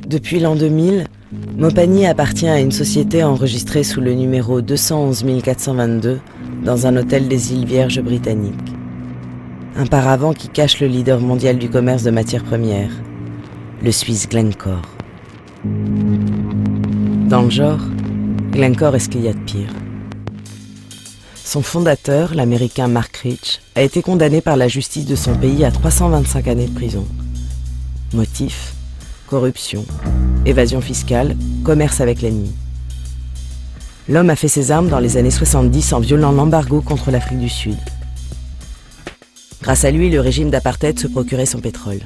Depuis l'an 2000, Mopani appartient à une société enregistrée sous le numéro 211 422 dans un hôtel des îles Vierges britanniques. Un paravent qui cache le leader mondial du commerce de matières premières, le Suisse Glencore. Dans le genre, Glencore est ce qu'il y a de pire. Son fondateur, l'américain Mark Rich, a été condamné par la justice de son pays à 325 années de prison. Motif : corruption, évasion fiscale, commerce avec l'ennemi. L'homme a fait ses armes dans les années 70 en violant l'embargo contre l'Afrique du Sud. Grâce à lui, le régime d'apartheid se procurait son pétrole.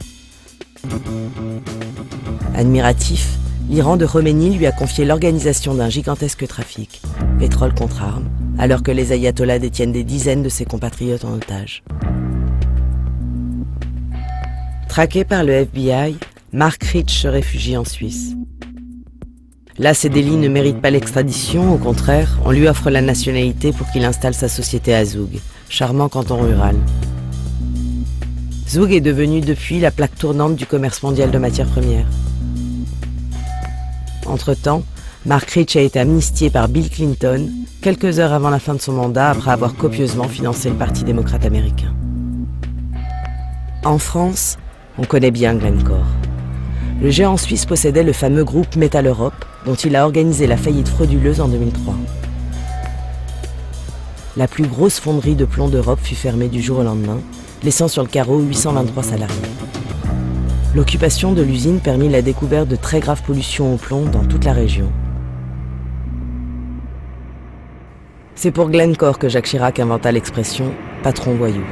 Admiratif, l'Iran de Khomeini lui a confié l'organisation d'un gigantesque trafic, pétrole contre armes, alors que les ayatollahs détiennent des dizaines de ses compatriotes en otage. Traqué par le FBI, Mark Rich se réfugie en Suisse. Là, ses délits ne méritent pas l'extradition, au contraire, on lui offre la nationalité pour qu'il installe sa société à Zoug, charmant canton rural. Zoug est devenu depuis la plaque tournante du commerce mondial de matières premières. Entre-temps, Mark Rich a été amnistié par Bill Clinton, quelques heures avant la fin de son mandat, après avoir copieusement financé le Parti démocrate américain. En France, on connaît bien Glencore. Le géant suisse possédait le fameux groupe Metal Europe, dont il a organisé la faillite frauduleuse en 2003. La plus grosse fonderie de plomb d'Europe fut fermée du jour au lendemain, laissant sur le carreau 823 salariés. L'occupation de l'usine permit la découverte de très graves pollutions au plomb dans toute la région. C'est pour Glencore que Jacques Chirac inventa l'expression « patron voyou ».